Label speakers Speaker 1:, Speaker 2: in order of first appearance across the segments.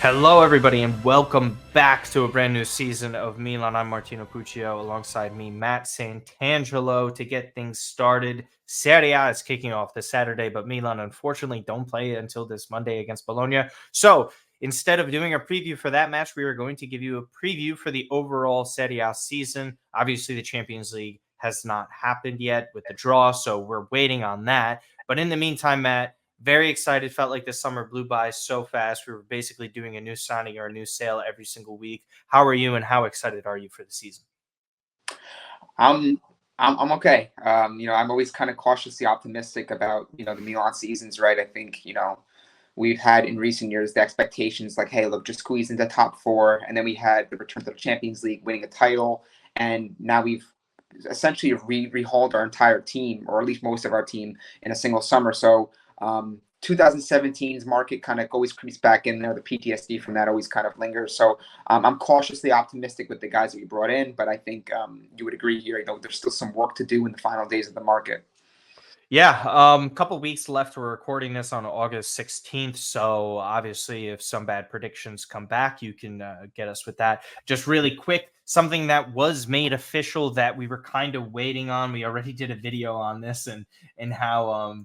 Speaker 1: Hello, everybody, and welcome back to a brand new season of Milan. I'm Martino Puccio, alongside me, Matt Santangelo. To get things started, Serie A is kicking off this Saturday, but Milan unfortunately don't play until this Monday against Bologna. So instead of doing a preview for that match, we are going to give you a preview for the overall Serie A season. Obviously, the Champions League has not happened yet with the draw, so we're waiting on that. But in the meantime, Matt, very excited. Felt like this summer blew by so fast. We were basically doing a new signing or a new sale every single week. How are you, and how excited are you for the season?
Speaker 2: I'm I'm okay. I'm always kind of cautiously optimistic about the Milan seasons, right? I think we've had in recent years the expectations like, hey, look, just squeeze into top four, and then we had the return to the Champions League, winning a title, and now we've essentially rehauled our entire team, or at least most of our team, in a single summer. So 2017's market kind of always creeps back in there. The PTSD from that always kind of lingers. So I'm cautiously optimistic with the guys that we brought in, but I think you would agree here. There's still some work to do in the final days of the market.
Speaker 1: Yeah, couple weeks left. We're recording this on August 16th. So obviously, if some bad predictions come back, you can get us with that. Just really quick, something that was made official that we were kind of waiting on. We already did a video on this and how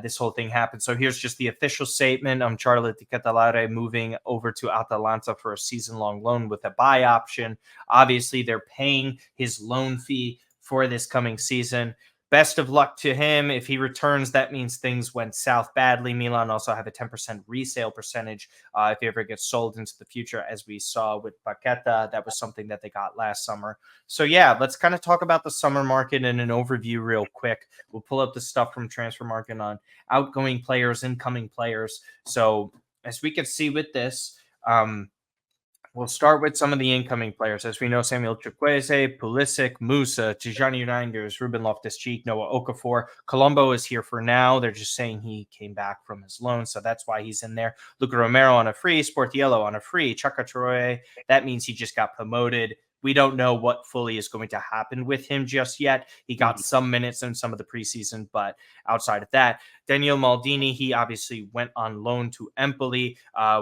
Speaker 1: this whole thing happened. So here's just the official statement. Charlotte Di Catalare moving over to Atalanta for a season-long loan with a buy option. Obviously, they're paying his loan fee for this coming season. Best of luck to him. If he returns, that means things went south badly. Milan also have a 10% resale percentage if he ever gets sold into the future, as we saw with Paqueta. That was something that they got last summer. So, yeah, let's kind of talk about the summer market in an overview real quick. We'll pull up the stuff from Transfer Market on outgoing players, incoming players. So, as we can see with this, we'll start with some of the incoming players. As we know, Samuel Chukwueze, Pulisic, Musa, Tijani Reinders, Ruben Loftus-Cheek, Noah Okafor. Colombo is here for now. They're just saying he came back from his loan, so that's why he's in there. Luca Romero on a free, Sportiello on a free, Chaka Traore. That means he just got promoted. We don't know what fully is going to happen with him just yet. He got some minutes in some of the preseason, but outside of that, Daniel Maldini, he obviously went on loan to Empoli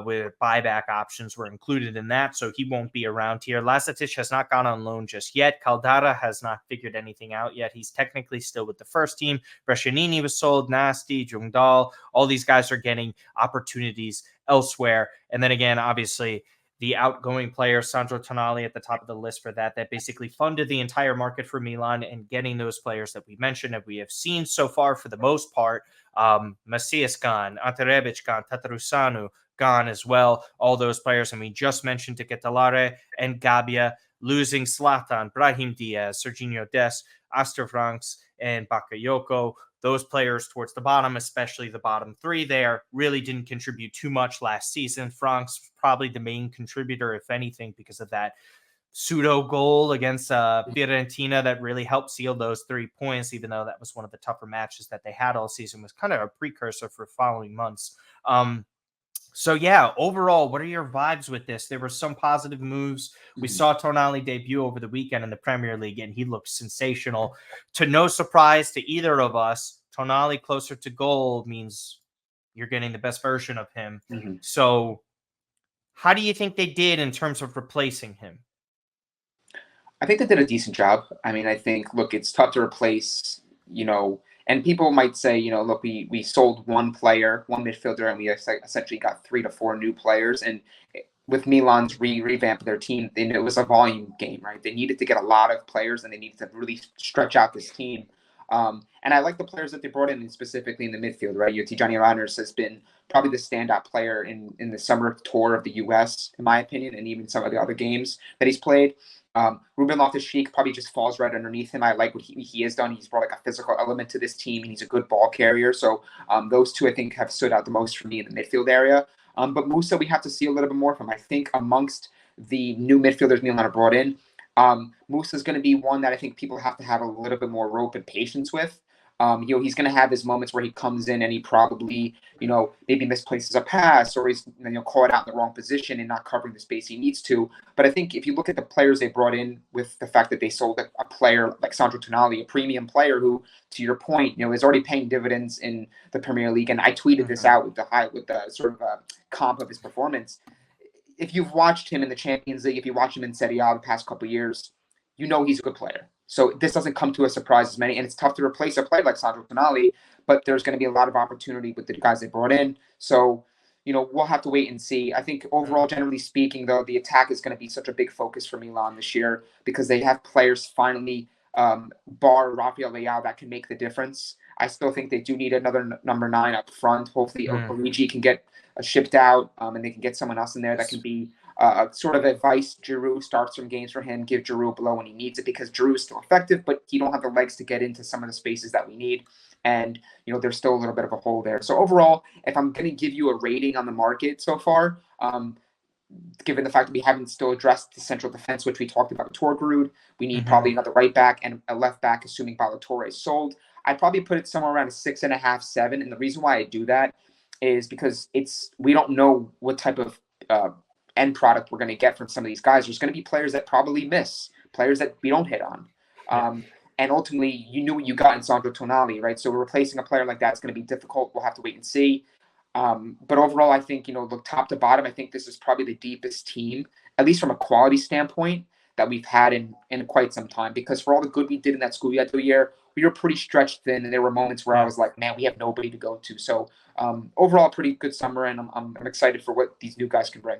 Speaker 1: with buyback options were included in that, so he won't be around here. Lazetic has not gone on loan just yet. Caldara has not figured anything out yet. He's technically still with the first team. Brescianini was sold, Nasty, Jungdal. All these guys are getting opportunities elsewhere. And then again, obviously, the outgoing player, Sandro Tonali, at the top of the list for that basically funded the entire market for Milan and getting those players that we mentioned and we have seen so far for the most part. Macias gone, Ante Rebic gone, Tatarusanu gone as well. All those players, and we just mentioned De Ketelare and Gabia, losing Zlatan, Brahim Diaz, Serginho Dest, Astor Franks, and Bakayoko. Those players towards the bottom, especially the bottom three there, really didn't contribute too much last season. Franks probably the main contributor, if anything, because of that pseudo goal against Fiorentina that really helped seal those 3 points, even though that was one of the tougher matches that they had all season, was kind of a precursor for following months. So, yeah, overall, what are your vibes with this? There were some positive moves. We saw Tonali debut over the weekend in the Premier League, and he looked sensational. To no surprise to either of us, Tonali closer to goal means you're getting the best version of him.
Speaker 2: Mm-hmm.
Speaker 1: So, how do you think they did in terms of replacing him?
Speaker 2: I think they did a decent job. I mean, I think, look, it's tough to replace, and people might say, look, we sold one player, one midfielder, and we essentially got 3 to 4 new players. And with Milan's revamp of their team, it was a volume game, right? They needed to get a lot of players, and they needed to really stretch out this team. And I like the players that they brought in, specifically in the midfield, right? Tijani Reinders has been probably the standout player in the summer tour of the U.S., in my opinion, and even some of the other games that he's played. Ruben Loftus-Cheek probably just falls right underneath him. I like what he has done. He's brought like a physical element to this team, and he's a good ball carrier. So those two, I think, have stood out the most for me in the midfield area. But Musa, we have to see a little bit more from. I think amongst the new midfielders Milan have brought in, Musa is going to be one that I think people have to have a little bit more rope and patience with. He's going to have his moments where he comes in and he probably, maybe misplaces a pass, or he's, caught out in the wrong position and not covering the space he needs to. But I think if you look at the players they brought in, with the fact that they sold a player like Sandro Tonali, a premium player who, to your point, is already paying dividends in the Premier League. And I tweeted this out with the sort of comp of his performance. if you've watched him in the Champions League, if you watch him in Serie A the past couple of years, you know he's a good player. So this doesn't come to a surprise as many, and it's tough to replace a player like Sandro Tonali, but there's going to be a lot of opportunity with the guys they brought in. So, we'll have to wait and see. I think overall, generally speaking, though, the attack is going to be such a big focus for Milan this year because they have players finally, bar Rafael Leao, that can make the difference. I still think they do need another number 9 up front. Hopefully, Origi can get shipped out, and they can get someone else in there that can be sort of advice. Giroud starts some games for him, give Giroud a blow when he needs it because Giroud is still effective, but he don't have the legs to get into some of the spaces that we need. And, there's still a little bit of a hole there. So overall, if I'm going to give you a rating on the market so far, given the fact that we haven't still addressed the central defense, which we talked about with Torgerud, we need probably another right back and a left back, assuming Ballatore is sold. I'd probably put it somewhere around a 6.5, 7. And the reason why I do that is because we don't know what type of end product we're going to get from some of these guys. There's going to be players that probably miss, players that we don't hit on. And ultimately, you knew what you got in Sandro Tonali, right? So replacing a player like that is going to be difficult. We'll have to wait and see. But overall, I think, look, top to bottom, I think this is probably the deepest team, at least from a quality standpoint, that we've had in quite some time. Because for all the good we did in that Scudetto year, we were pretty stretched thin, and there were moments where I was like, man, we have nobody to go to. So overall, pretty good summer, and I'm excited for what these new guys can bring.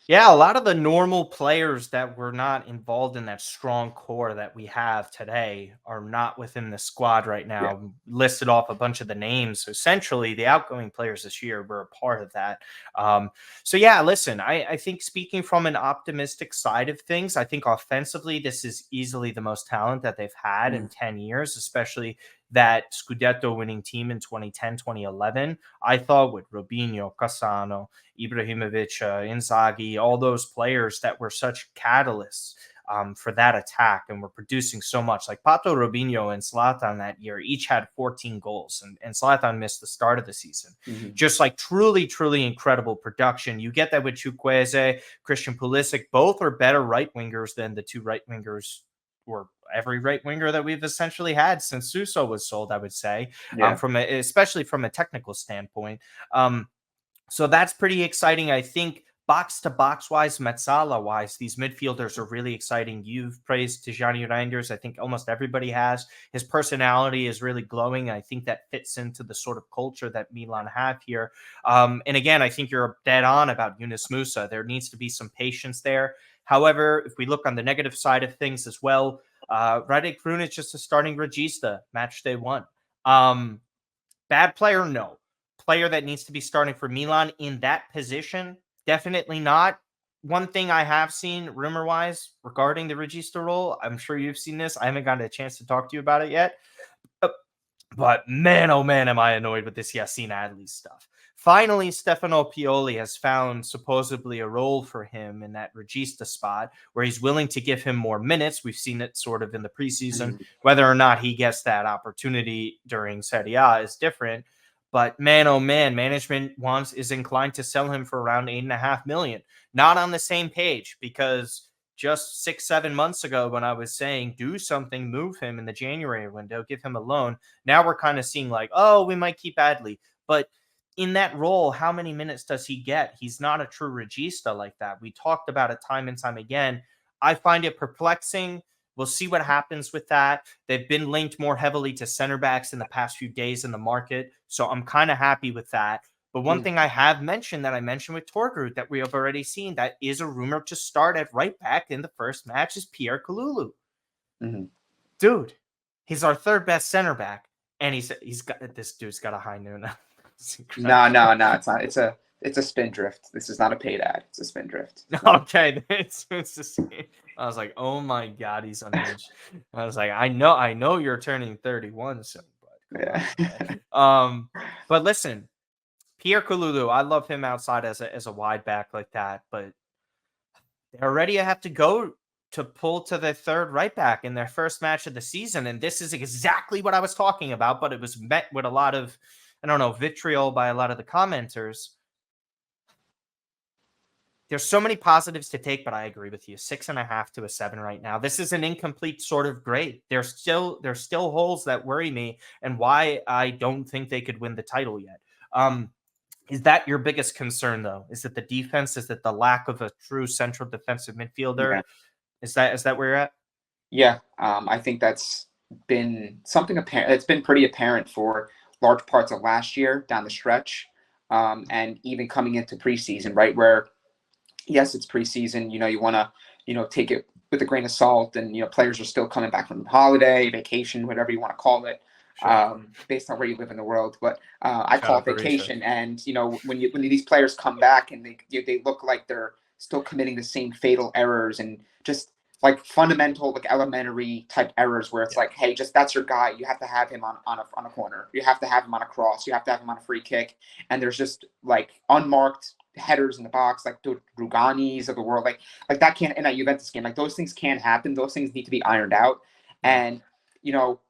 Speaker 1: Yeah, a lot of the normal players that were not involved in that strong core that we have today are not within the squad right now.
Speaker 2: Yeah.
Speaker 1: Listed off a bunch of the names. Essentially, the outgoing players this year were a part of that. So yeah, listen, I think speaking from an optimistic side of things, I think offensively, this is easily the most talent that they've had in 10 years, especially that Scudetto winning team in 2010, 2011. I thought with Robinho, Cassano, Ibrahimovic, Inzaghi, all those players that were such catalysts for that attack and were producing so much. Like Pato, Robinho, and Zlatan that year each had 14 goals, and Zlatan missed the start of the season. Just like truly, truly incredible production. You get that with Chukwueze, Christian Pulisic. Both are better right wingers than the two right wingers or every right winger that we've essentially had since Suso was sold, I would say, especially from a technical standpoint. So that's pretty exciting. I think box to box wise, Metzala wise, these midfielders are really exciting. You've praised Tijani Reinders. I think almost everybody has. His personality is really glowing. I think that fits into the sort of culture that Milan have here. And again, I think you're dead on about Yunus Musa. There needs to be some patience there. However, if we look on the negative side of things as well, Radek Krunic just a starting regista, match day 1. Bad player, no. Player that needs to be starting for Milan in that position, definitely not. One thing I have seen rumor-wise regarding the regista role, I'm sure you've seen this. I haven't gotten a chance to talk to you about it yet. But man, oh man, am I annoyed with this Yassine Adli stuff. Finally, Stefano Pioli has found supposedly a role for him in that regista spot where he's willing to give him more minutes. We've seen it sort of in the preseason. Whether or not he gets that opportunity during Serie A is different. But man, oh man, management is inclined to sell him for around $8.5 million. Not on the same page because just 6-7 months ago when I was saying do something, move him in the January window, give him a loan. Now we're kind of seeing like, oh, we might keep Adli. But in that role, how many minutes does he get? He's not a true regista like that. We talked about it time and time again. I find it perplexing. We'll see what happens with that. They've been linked more heavily to center backs in the past few days in the market. So I'm kind of happy with that. But one thing I have mentioned that I mentioned with Torgerud that we have already seen that is a rumor to start at right back in the first match is Pierre Kalulu. Dude, he's our third best center back. And this dude's got a high noon.
Speaker 2: No, it's not. It's a spin drift. This is not a paid ad. It's a spin drift.
Speaker 1: Okay, it's just, I was like, oh my god, he's unhinged. I was like, I know you're turning 31 soon, but listen, Pierre Kalulu, I love him outside as a wide back like that, but they already have to go to pull to their third right back in their first match of the season, and this is exactly what I was talking about, but it was met with a lot of, I don't know, vitriol by a lot of the commenters. There's so many positives to take, but I agree with you. 6.5 to a 7 right now. This is an incomplete sort of grade. There's still holes that worry me and why I don't think they could win the title yet. Is that your biggest concern, though? Is it the defense? Is it the lack of a true central defensive midfielder?
Speaker 2: Yeah.
Speaker 1: Is that where you're at?
Speaker 2: Yeah, I think that's been something apparent. It's been pretty apparent for large parts of last year down the stretch, and even coming into preseason, right? Where yes, it's preseason. You want to take it with a grain of salt, and players are still coming back from holiday, vacation, whatever you want to call it,
Speaker 1: Sure.
Speaker 2: based on where you live in the world. But I
Speaker 1: Shout
Speaker 2: call it
Speaker 1: out Parisha.
Speaker 2: vacation, and when these players come back and they look like they're still committing the same fatal errors and just like fundamental, like elementary type errors where it's
Speaker 1: Yeah.
Speaker 2: like, hey, just that's your guy. You have to have him on a corner. You have to have him on a cross. You have to have him on a free kick. And there's just like unmarked headers in the box, like the Ruganis of the world, like that can't in a Juventus game. Like those things can't happen. Those things need to be ironed out.
Speaker 1: Yeah.
Speaker 2: And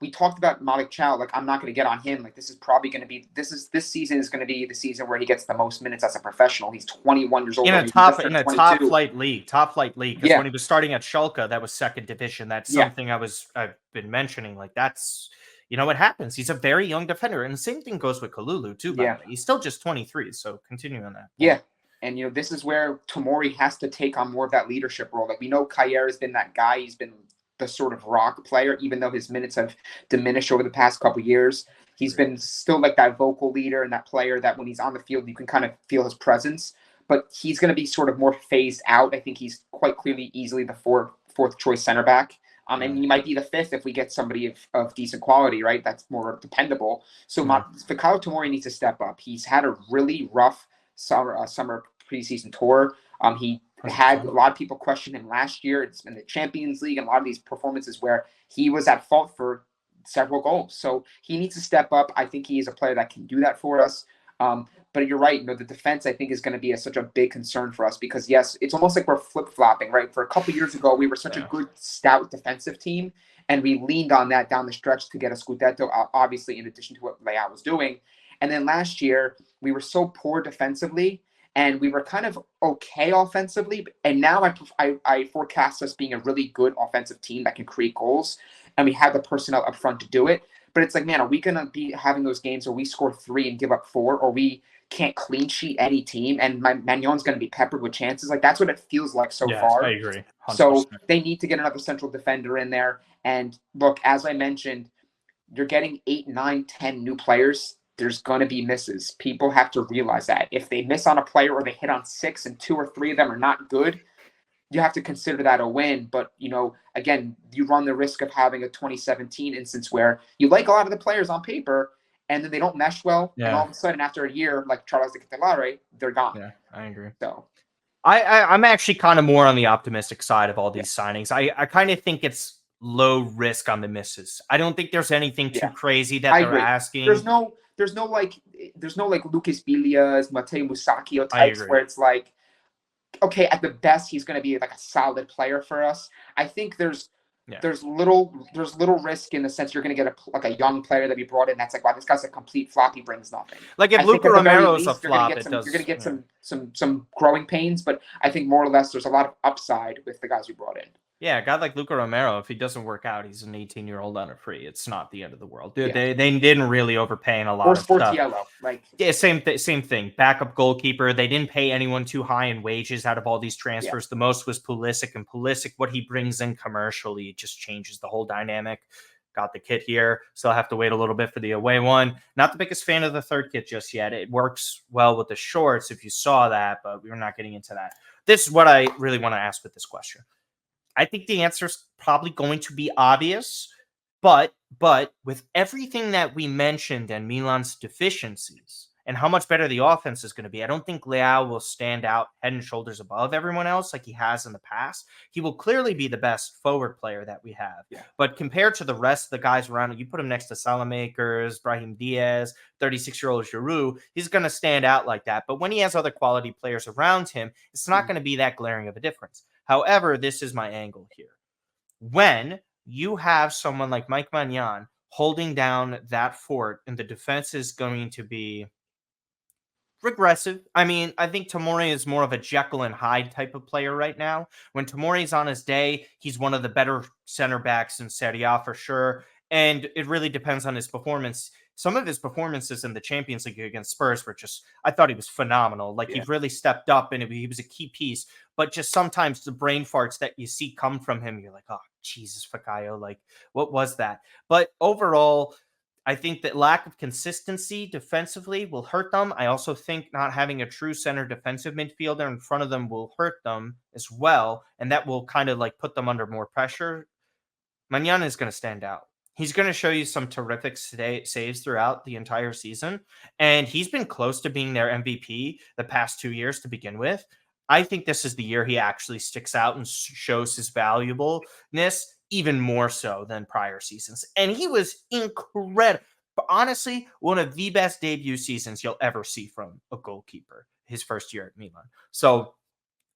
Speaker 2: we talked about Malik Chow. Like I'm not going to get on him. Like this is probably going to be this season is going to be the season where he gets the most minutes as a professional. He's 21 years old.
Speaker 1: In
Speaker 2: I
Speaker 1: a
Speaker 2: mean,
Speaker 1: top
Speaker 2: he
Speaker 1: in
Speaker 2: just
Speaker 1: a
Speaker 2: turned
Speaker 1: top
Speaker 2: 22.
Speaker 1: flight league, because
Speaker 2: Yeah,
Speaker 1: when he was starting at Schalke, that was second division. That's
Speaker 2: yeah,
Speaker 1: something I've been mentioning. Like that's what happens. He's a very young defender, and the same thing goes with Kalulu too. By the
Speaker 2: yeah.
Speaker 1: way, he's still just 23. So continue on that point.
Speaker 2: Yeah. And this is where Tomori has to take on more of that leadership role. Like we know Kyer has been that guy. He's been the sort of rock player, even though his minutes have diminished over the past couple of years. He's been still like that vocal leader and that player that when he's on the field, you can kind of feel his presence. But he's going to be sort of more phased out. I think he's quite clearly easily the fourth choice center back. And he might be the fifth if we get somebody of decent quality, right? That's more dependable. So Fikayo Tomori needs to step up. He's had a really rough summer preseason tour. He
Speaker 1: 100%.
Speaker 2: had a lot of people question him last year. It's been the Champions League and a lot of these performances where he was at fault for several goals. So he needs to step up. I think he is a player that can do that for us. But you're right. The defense, I think, is going to be such a big concern for us because, yes, it's almost like we're flip-flopping, right? For a couple years ago, we were such a good, stout defensive team, and we leaned on that down the stretch to get a Scudetto, obviously, in addition to what Leao was doing. And then last year, we were so poor defensively, and we were kind of okay offensively. And now I forecast us being a really good offensive team that can create goals, and we have the personnel up front to do it. But it's like, man, are we going to be having those games where we score 3 and give up 4, or we can't clean sheet any team, and Magnon's going to be peppered with chances? Like, that's what it feels like so far.
Speaker 1: I agree. 100%.
Speaker 2: So they need to get another central defender in there. And look, as I mentioned, you're getting 8, 9, 10 new players. There's going to be misses. People have to realize that. If they miss on a player or they hit on 6 and 2 or 3 of them are not good, you have to consider that a win. But, again, you run the risk of having a 2017 instance where you like a lot of the players on paper and then they don't mesh well.
Speaker 1: Yeah.
Speaker 2: And all of a sudden, after a year, like Charles de Ketelare, they're gone.
Speaker 1: Yeah, I agree.
Speaker 2: So
Speaker 1: I'm actually kind of more on the optimistic side of all these signings. I kind of think it's low risk on the misses. I don't think there's anything too crazy that they're asking.
Speaker 2: There's no like Lucas Bilias, Matei Musacchio types where it's like, okay, at the best he's going to be like a solid player for us. I think there's little risk in the sense you're going to get a young player that we brought in that's like, wow, this guy's a complete flop. He brings nothing.
Speaker 1: Like if Luca Romero's a flop,
Speaker 2: you're going to get some growing pains, but I think more or less there's a lot of upside with the guys we brought in.
Speaker 1: Yeah, a guy like Luca Romero, if he doesn't work out, he's an 18-year-old on a free. It's not the end of the world. Dude, they didn't really overpay in a lot of stuff.
Speaker 2: Yellow,
Speaker 1: same thing. Backup goalkeeper. They didn't pay anyone too high in wages out of all these transfers. The most was Pulisic, and Pulisic, what he brings in commercially, it just changes the whole dynamic. Got the kit here. Still have to wait a little bit for the away one. Not the biggest fan of the third kit just yet. It works well with the shorts if you saw that, but we're not getting into that. This is what I really want to ask with this question. I think the answer is probably going to be obvious, but with everything that we mentioned and Milan's deficiencies and how much better the offense is going to be, I don't think Leao will stand out head and shoulders above everyone else like he has in the past. He will clearly be the best forward player that we have. Yeah. But compared to the rest of the guys around it, you put him next to Salamakers, Brahim Diaz, 36-year-old Giroud, he's going to stand out like that. But when he has other quality players around him, it's not going to be that glaring of a difference. However, this is my angle here. When you have someone like Mike Maignan holding down that fort and the defense is going to be regressive. I mean, I think Tomori is more of a Jekyll and Hyde type of player right now. When Tomori's on his day, he's one of the better center backs in Serie A for sure. And it really depends on his performance. some of his performances in the Champions League against Spurs were just, I thought he was phenomenal. Like, he
Speaker 2: Yeah.
Speaker 1: really stepped up and he was a key piece. But just sometimes the brain farts that you see come from him, you're like, oh, Jesus, Fakayo, like, what was that? But overall, I think that lack of consistency defensively will hurt them. I also think not having a true center defensive midfielder in front of them will hurt them as well. And that will kind of like put them under more pressure. Mañana is going to stand out. He's going to show you some terrific saves throughout the entire season. And he's been close to being their MVP the past 2 years to begin with. I think this is the year he actually sticks out and shows his valuableness even more so than prior seasons. And he was incredible. But honestly, one of the best debut seasons you'll ever see from a goalkeeper, his first year at Milan. So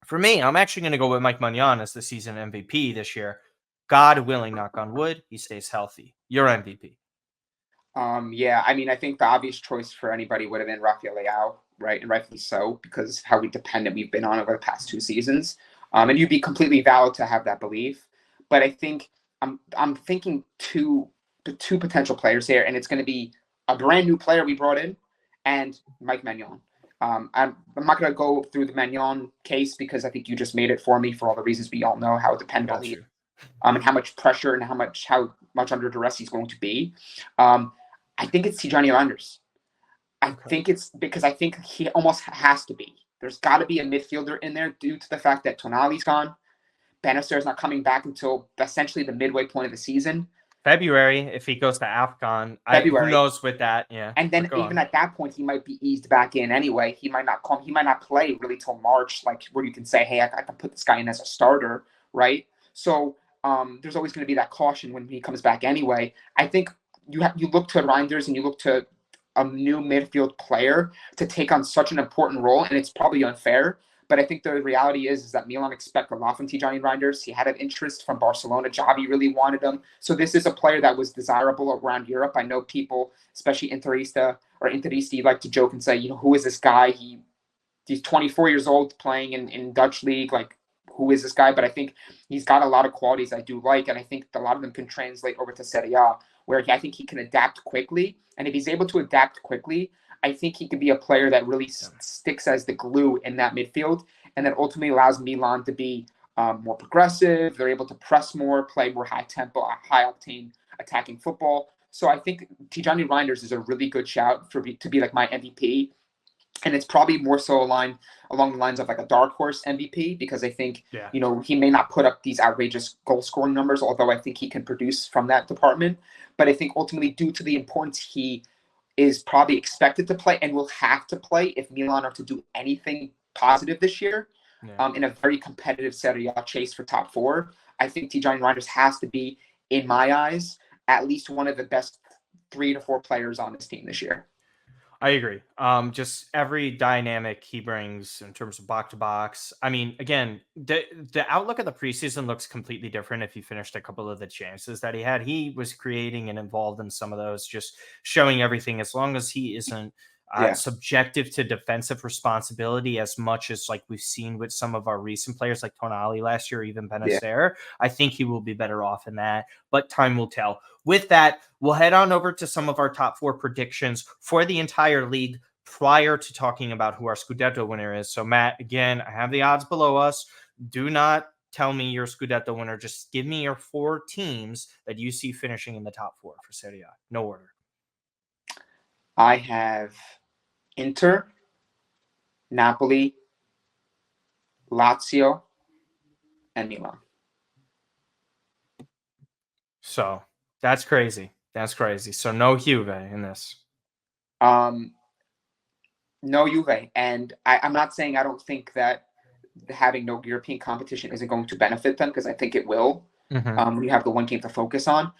Speaker 1: for me, I'm actually going to go with Mike Maignan as the season MVP this year. God willing, knock on wood, he stays healthy. Your MVP.
Speaker 2: Yeah, I mean, I think the obvious choice for anybody would have been Rafael Leao, right? And rightfully so, because how dependent we've been on over the past 2 seasons. And you'd be completely valid to have that belief. But I think I'm thinking the two potential players here, and it's going to be a brand new player we brought in and Mike Maignan. I'm not going to go through the Maignan case because I think you just made it for me for all the reasons we all know how dependable he is, and how much pressure and how much under duress he's going to be. I think it's Tijani Reinders. I think it's because I think he almost has to be. There's got to be a midfielder in there due to the fact that Tonali's gone. Bannister is not coming back until essentially the midway point of the season.
Speaker 1: February, if he goes to AFCON. Who knows with that? Yeah.
Speaker 2: And then even at that point, he might be eased back in anyway. He might not come. He might not play really till March, like where you can say, hey, I can put this guy in as a starter, right? So there's always going to be that caution when he comes back anyway. I think you look to Reinders and you look to a new midfield player to take on such an important role, and it's probably unfair. But I think the reality is that Milan expect a lot from Tijani Reinders. He had an interest from Barcelona. Xavi really wanted him. So this is a player that was desirable around Europe. I know people, especially Interisti, like to joke and say, who is this guy? He's 24 years old playing in Dutch league. Like, who is this guy? But I think he's got a lot of qualities I do like, and I think a lot of them can translate over to Serie A, where I think he can adapt quickly. And if he's able to adapt quickly, I think he could be a player that really sticks as the glue in that midfield, and that ultimately allows Milan to be more progressive. They're able to press more, play more high tempo, high octane attacking football. So I think Tijani Reinders is a really good shout to be like my MVP. And it's probably more so along the lines of like a dark horse MVP, because I think, he may not put up these outrageous goal scoring numbers, although I think he can produce from that department. But I think ultimately, due to the importance he is probably expected to play and will have to play if Milan are to do anything positive this year, in a very competitive Serie A chase for top four, I think Tijani Reinders has to be, in my eyes, at least one of the best 3 to 4 players on this team this year.
Speaker 1: I agree. Just every dynamic he brings in terms of box to box. I mean, again, the outlook of the preseason looks completely different if he finished a couple of the chances that he had. He was creating and involved in some of those, just showing everything. As long as he isn't subjective to defensive responsibility as much as like we've seen with some of our recent players like Tonali last year, even Benacer, I think he will be better off in that, but time will tell. With that, we'll head on over to some of our top 4 predictions for the entire league prior to talking about who our Scudetto winner is. So Matt, again, I have the odds below us. Do not tell me your Scudetto winner. Just give me your 4 teams that you see finishing in the top 4 for Serie A. No order.
Speaker 2: I have Inter, Napoli, Lazio, and Milan.
Speaker 1: So that's crazy. That's crazy. So no Juve in this.
Speaker 2: No Juve. And I'm not saying I don't think that having no European competition isn't going to benefit them, because I think it will. When you have the one game to focus on.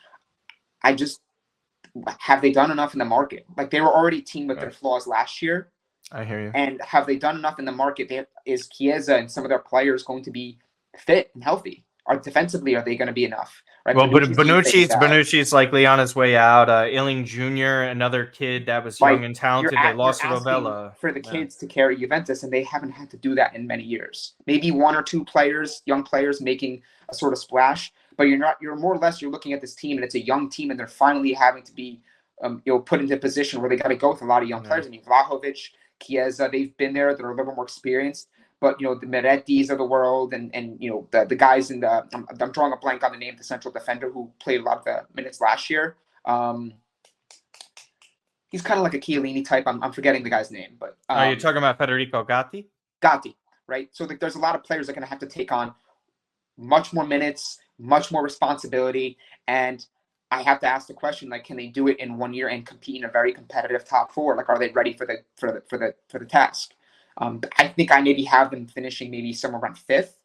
Speaker 2: Have they done enough in the market? Like, they were already a team with their flaws last year.
Speaker 1: I hear you.
Speaker 2: And have they done enough in the market? Is Chiesa and some of their players going to be fit and healthy? Defensively, are they going to be enough? Right?
Speaker 1: Well, Bonucci's likely on his way out. Illing Jr., another kid that was young and talented. They lost to Rovella.
Speaker 2: For the kids to carry Juventus, and they haven't had to do that in many years. Maybe 1 or 2 players, young players, making a sort of splash. But you're more or less, you're looking at this team, and it's a young team, and they're finally having to be put into a position where they got to go with a lot of young players. I mean, Vlahovic, Chiesa, they've been there. They're a little more experienced. But, the Merettis of the world and the guys in the I'm drawing a blank on the name of the central defender who played a lot of the minutes last year. He's kind of like a Chiellini type. I'm forgetting the guy's name. But
Speaker 1: you're talking about Federico Gatti?
Speaker 2: Gatti, right? So there's a lot of players that are going to have to take on much more minutes, much more responsibility. And I have to ask the question, like, can they do it in 1 year and compete in a very competitive top four? Like, are they ready for the task? I think I maybe have them finishing maybe somewhere around fifth.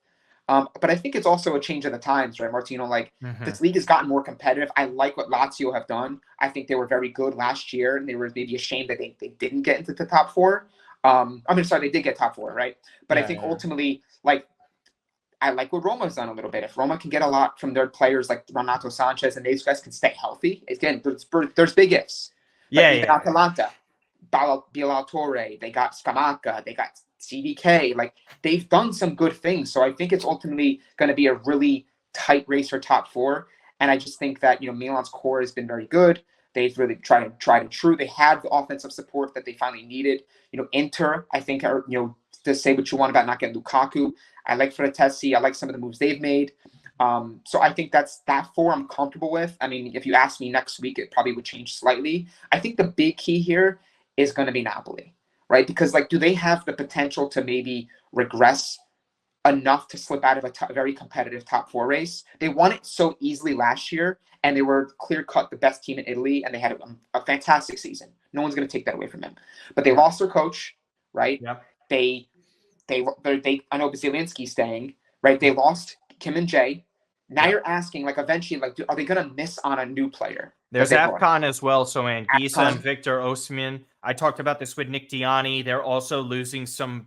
Speaker 2: But I think it's also a change of the times, right, Martino? Like, this league has gotten more competitive. I like what Lazio have done. I think they were very good last year, and they were maybe ashamed that they didn't get into the top four. They did get top four, right? But I think ultimately, like, I like what Roma's done a little bit. If Roma can get a lot from their players like Renato Sanchez and these guys can stay healthy, again, there's big ifs. But even Atalanta, Bilal Torre, they got Scamacca, they got CDK. Like, they've done some good things. So I think it's ultimately going to be a really tight race for top four. And I just think that, Milan's core has been very good. They've really tried and true. They had the offensive support that they finally needed. Inter, I think, are, to say what you want about not getting Lukaku. I like Fratesi. I like some of the moves they've made. So I think that four I'm comfortable with. I mean, if you ask me next week, it probably would change slightly. I think the big key here is going to be Napoli, right? Because, like, do they have the potential to maybe regress enough to slip out of a very competitive top four race? They won it so easily last year, and they were clear-cut the best team in Italy, and they had a fantastic season. No one's going to take that away from them. But they lost their coach, right?
Speaker 1: Yeah.
Speaker 2: They I know Zielinski's staying, right? They lost Kim and Jay. Now you're asking, like, eventually, like, are they going to miss on a new player?
Speaker 1: There's AFCON as well. So Anguissa and Victor Osimhen. I talked about this with Nick Diani. They're also losing some.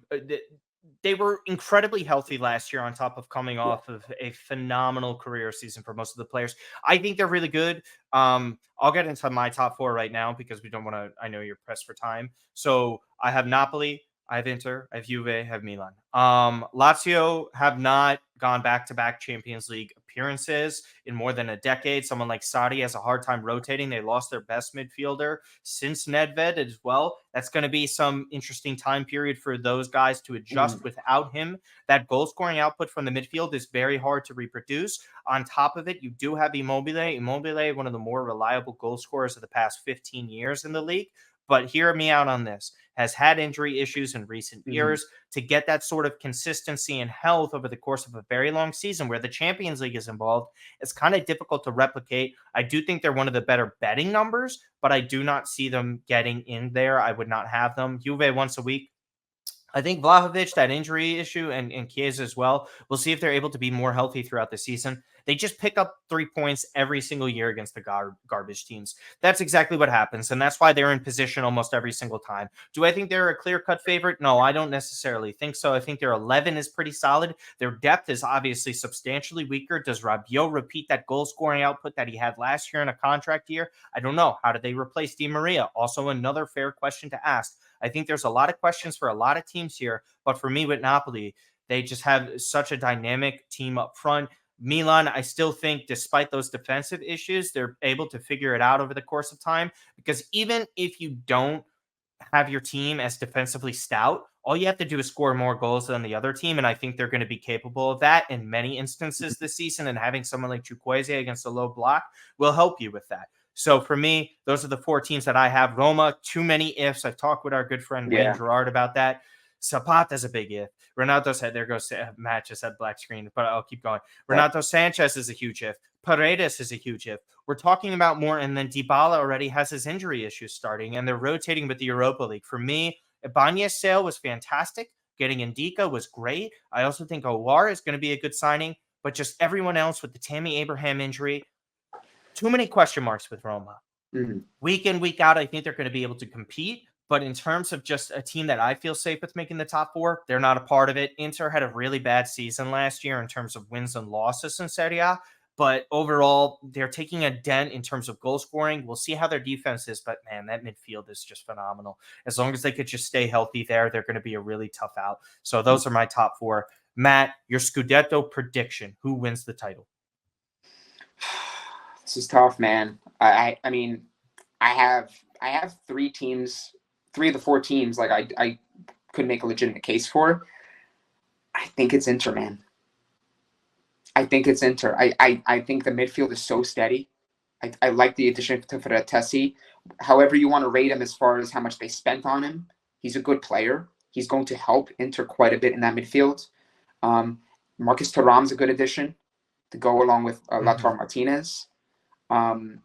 Speaker 1: They were incredibly healthy last year on top of coming off of a phenomenal career season for most of the players. I think they're really good. I'll get into my top four right now because we don't want to. I know you're pressed for time. So I have Napoli, I have Inter, I have Juve, I have Milan. Lazio have not gone back-to-back Champions League appearances in more than a decade. Someone like Sarri has a hard time rotating. They lost their best midfielder since Nedved as well. That's going to be some interesting time period for those guys to adjust without him. That goal-scoring output from the midfield is very hard to reproduce. On top of it, you do have Immobile. Immobile, one of the more reliable goal scorers of the past 15 years in the league. But hear me out on this, has had injury issues in recent years. To get that sort of consistency and health over the course of a very long season where the Champions League is involved, it's kind of difficult to replicate. I do think they're one of the better betting numbers, but I do not see them getting in there. I would not have them. Juve once a week. I think Vlahovic, that injury issue, and Chiesa as well, we'll see if they're able to be more healthy throughout the season. They just pick up 3 points every single year against the garbage teams. That's exactly what happens, and that's why they're in position almost every single time. Do I think they're a clear-cut favorite? No, I don't necessarily think so. I think their 11 is pretty solid. Their depth is obviously substantially weaker. Does Rabiot repeat that goal-scoring output that he had last year in a contract year? I don't know. How did they replace Di Maria? Also another fair question to ask. I think there's a lot of questions for a lot of teams here, but for me with Napoli, they just have such a dynamic team up front. Milan, I still think, despite those defensive issues, they're able to figure it out over the course of time, because even if you don't have your team as defensively stout, all you have to do is score more goals than the other team, and I think they're going to be capable of that in many instances this season, and having someone like Chukwueze against a low block will help you with that. So for me, those are the four teams that I have. Roma, too many ifs. I've talked with our good friend Wayne Gerard about that. Zapata's a big if. Renato said, there goes Matt just had black screen, but I'll keep going. Renato Sanchez is a huge if. Paredes is a huge if. We're talking about more, and then Dybala already has his injury issues starting, and they're rotating with the Europa League. For me, Ibanez's sale was fantastic. Getting Ndika was great. I also think Aouar is going to be a good signing, but just everyone else with the Tammy Abraham injury, too many question marks with Roma. Week in, week out, I think they're going to be able to compete. But in terms of just a team that I feel safe with making the top four, they're not a part of it. Inter had a really bad season last year in terms of wins and losses in Serie A. But overall, they're taking a dent in terms of goal scoring. We'll see how their defense is. But, man, that midfield is just phenomenal. As long as they could just stay healthy there, they're going to be a really tough out. So those are my top four. Matt, your Scudetto prediction. Who wins the title?
Speaker 2: This is tough, man. I mean, I have three teams, three of the four teams. Like I could make a legitimate case for. I think it's Inter, man. I think it's Inter. I think the midfield is so steady. I like the addition to Fratesi. However you want to rate him as far as how much they spent on him, he's a good player. He's going to help Inter quite a bit in that midfield. Marcus Thuram's a good addition to go along with Lautaro Martinez. I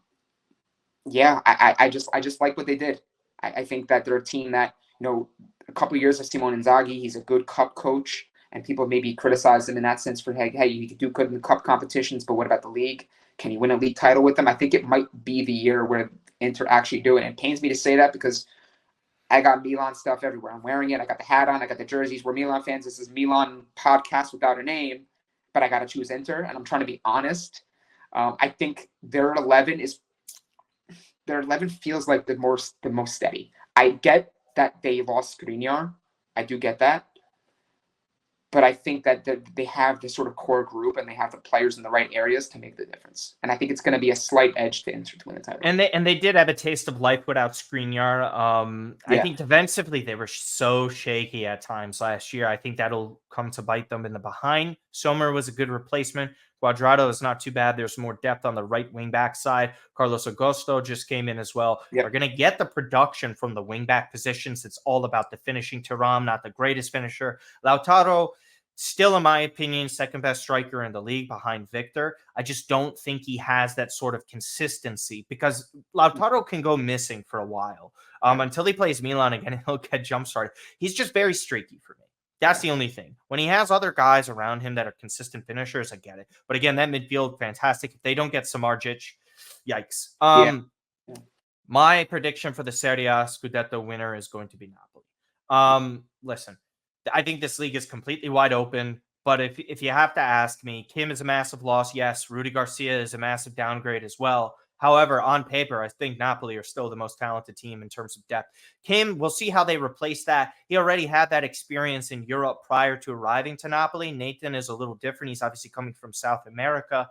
Speaker 2: just like what they did. I think that they're a team that, a couple of years of Simone Inzaghi, he's a good cup coach, and people maybe criticize him in that sense for, hey, you can do good in the cup competitions, but what about the league? Can you win a league title with them? I think it might be the year where Inter actually do it. And it pains me to say that because I got Milan stuff everywhere. I'm wearing it. I got the hat on. I got the jerseys. We're Milan fans. This is Milan podcast without a name, but I got to choose Inter, and I'm trying to be honest. I think their 11 feels like the most steady. I get that they lost Skriniar. I do get that. But I think that they have this sort of core group and they have the players in the right areas to make the difference. And I think it's going to be a slight edge to Inter to win the title.
Speaker 1: And they did have a taste of life without Skriniar. I think defensively they were so shaky at times last year. I think that'll come to bite them in the behind. Sommer was a good replacement. Cuadrado is not too bad. There's more depth on the right wing back side. Carlos Augusto just came in as well.
Speaker 2: Yep.
Speaker 1: We're going to get the production from the wing back positions. It's all about the finishing. Thuram, not the greatest finisher. Lautaro, still, in my opinion, second best striker in the league behind Victor. I just don't think he has that sort of consistency because Lautaro can go missing for a while. Until he plays Milan again, he'll get jump started. He's just very streaky for me. That's the only thing. When he has other guys around him that are consistent finishers, I get it. But again, that midfield, fantastic. If they don't get Samardzic, yikes. My prediction for the Serie A Scudetto winner is going to be Napoli. Listen, I think this league is completely wide open. But if you have to ask me, Kim is a massive loss. Yes, Rudy Garcia is a massive downgrade as well. However, on paper, I think Napoli are still the most talented team in terms of depth. Kim, we'll see how they replace that. He already had that experience in Europe prior to arriving to Napoli. Nathan is a little different. He's obviously coming from South America.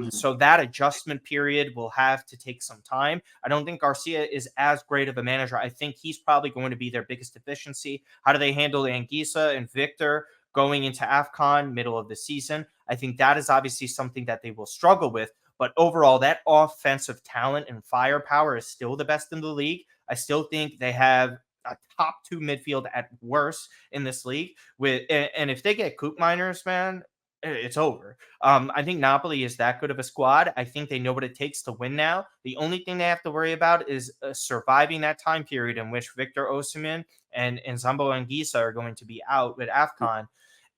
Speaker 1: So that adjustment period will have to take some time. I don't think Garcia is as great of a manager. I think he's probably going to be their biggest deficiency. How do they handle Anguissa and Victor going into AFCON middle of the season? I think that is obviously something that they will struggle with. But overall, that offensive talent and firepower is still the best in the league. I still think they have a top two midfield at worst in this league. And if they get Coop Miners, man, it's over. I think Napoli is that good of a squad. I think they know what it takes to win now. The only thing they have to worry about is surviving that time period in which Victor Osimhen and Zambo Anguissa are going to be out with AFCON.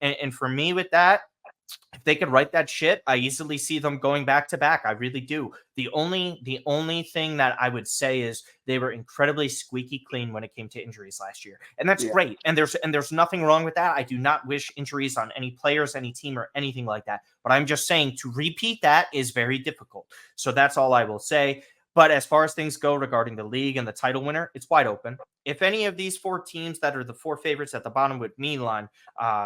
Speaker 1: And for me with that, if they could write that ship, I easily see them going back to back. I really do. The only thing that I would say is they were incredibly squeaky clean when it came to injuries last year. And that's great. And there's nothing wrong with that. I do not wish injuries on any players, any team, or anything like that. But I'm just saying to repeat that is very difficult. So that's all I will say. But as far as things go regarding the league and the title winner, it's wide open. If any of these four teams that are the four favorites at the bottom with Milan,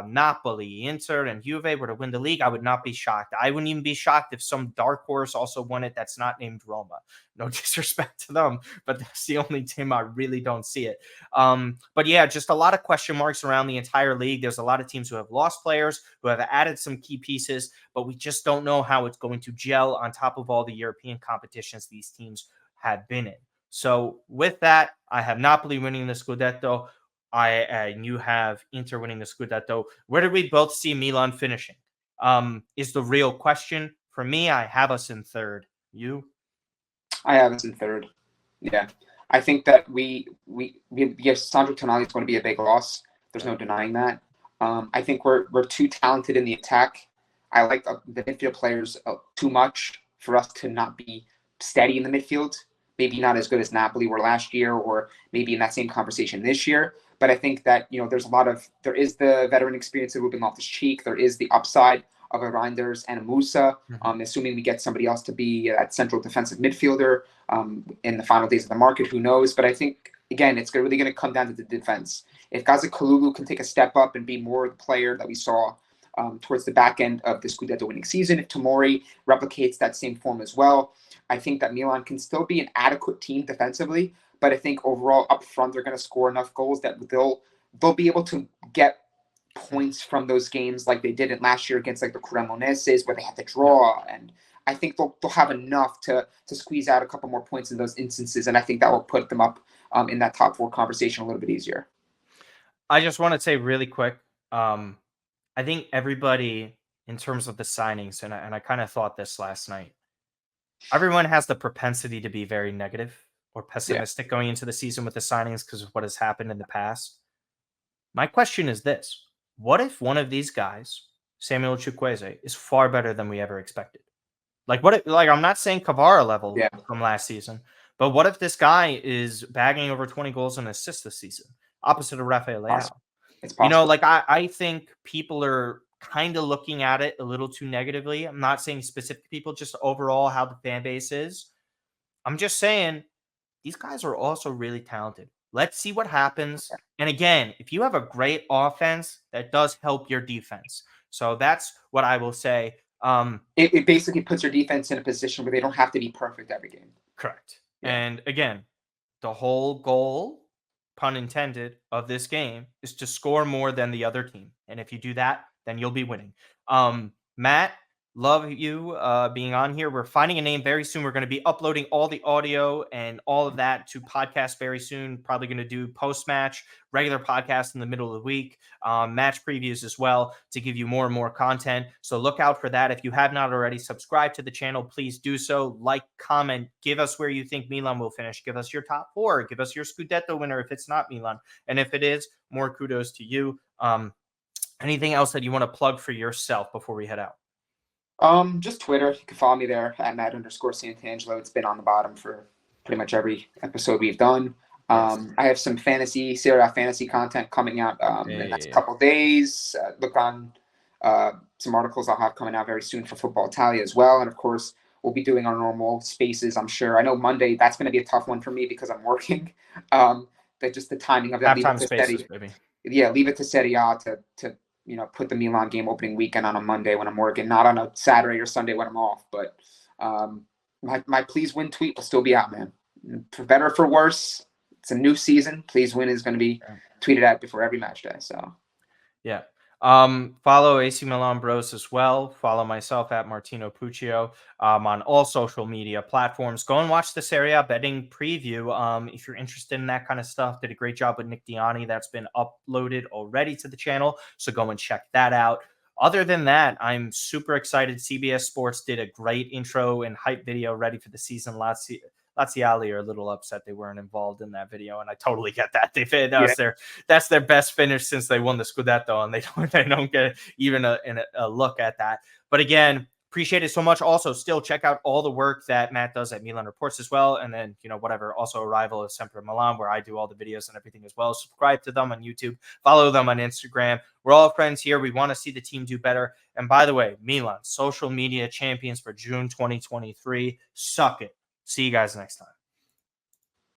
Speaker 1: Napoli, Inter, and Juve were to win the league, I would not be shocked. I wouldn't even be shocked if some dark horse also won it that's not named Roma. No disrespect to them, but that's the only team I really don't see it. But yeah, just a lot of question marks around the entire league. There's a lot of teams who have lost players, who have added some key pieces, but we just don't know how it's going to gel on top of all the European competitions these teams have been in. So with that, I have Napoli winning the Scudetto. And you have Inter winning the Scudetto. Where did we both see Milan finishing? Is the real question. For me, I have us in third. You?
Speaker 2: I have us in third. Yeah. I think that yes, Sandro Tonali is going to be a big loss. There's no denying that. I think we're too talented in the attack. I like the midfield players too much for us to not be steady in the midfield. Maybe not as good as Napoli were last year, or maybe in that same conversation this year. But I think that, there is the veteran experience of Ruben Loftus-Cheek. There is the upside of a Reinders and a Musa, assuming we get somebody else to be that central defensive midfielder in the final days of the market. Who knows? But I think, again, it's really going to come down to the defense. If Gaza Kalulu can take a step up and be more the player that we saw towards the back end of the Scudetto winning season, if Tomori replicates that same form as well, I think that Milan can still be an adequate team defensively, but I think overall up front they're going to score enough goals that they'll be able to get points from those games like they did it last year against like the Cremoneses where they had to draw. And I think they'll have enough to squeeze out a couple more points in those instances, and I think that will put them up in that top four conversation a little bit easier.
Speaker 1: I just want to say really quick, I think everybody, in terms of the signings, and I kind of thought this last night, everyone has the propensity to be very negative or pessimistic going into the season with the signings because of what has happened in the past. My question is this: what if one of these guys, Samuel Chukwueze, is far better than we ever expected? Like what? Like I'm not saying Kvara level
Speaker 2: Yeah.
Speaker 1: from last season, but what if this guy is bagging over 20 goals and assists this season, opposite of Rafael Leao?
Speaker 2: It's
Speaker 1: You know,
Speaker 2: possible.
Speaker 1: like I think people are kind of looking at it a little too negatively. I'm not saying specific people, just overall how the fan base is. I'm just saying these guys are also really talented. Let's see what happens. And again, if you have a great offense, that does help your defense. So that's what I will say.
Speaker 2: It basically puts your defense in a position where they don't have to be perfect every game.
Speaker 1: Correct.
Speaker 2: Yeah.
Speaker 1: And again, the whole goal, pun intended, of this game is to score more than the other team. And if you do that, then you'll be winning. Matt, love you being on here. We're finding a name very soon. We're going to be uploading all the audio and all of that to podcast very soon. Probably going to do post-match, regular podcast in the middle of the week, match previews as well to give you more and more content. So look out for that. If you have not already subscribed to the channel, please do so. Like, comment, give us where you think Milan will finish. Give us your top four. Give us your Scudetto winner if it's not Milan. And if it is, more kudos to you. Anything else that you want to plug for yourself before we head out?
Speaker 2: Just Twitter. You can follow me there at Matt_Santangelo. It's been on the bottom for pretty much every episode we've done. I have some Serie A fantasy content coming out in the next couple of days. Look on some articles I'll have coming out very soon for Football Italia as well. And of course, we'll be doing our normal spaces, I'm sure. I know Monday, that's going to be a tough one for me because I'm working. That just the timing of that.
Speaker 1: Halftime spaces, baby.
Speaker 2: Yeah, leave it to Serie A to put the Milan game opening weekend on a Monday when I'm working, not on a Saturday or Sunday when I'm off. But my please win tweet will still be out, man. For better or for worse, it's a new season. Please win is going to be tweeted out before every match day. So,
Speaker 1: yeah. Follow AC Milan Bros as well. Follow myself at Martino Puccio on all social media platforms. Go and watch the Serie A betting preview. If you're interested in that kind of stuff, did a great job with Nick Diani. That's been uploaded already to the channel. So go and check that out. Other than that, I'm super excited. CBS Sports did a great intro and hype video ready for the season. Laziali are a little upset they weren't involved in that video, and I totally get that. That's their best finish since they won the Scudetto, and they don't get even a look at that. But again, appreciate it so much. Also, still check out all the work that Matt does at Milan Reports as well, and then whatever. Also, Arrival of Sempre Milan, where I do all the videos and everything as well. Subscribe to them on YouTube. Follow them on Instagram. We're all friends here. We want to see the team do better. And by the way, Milan social media champions for June 2023. Suck it. See you guys next time.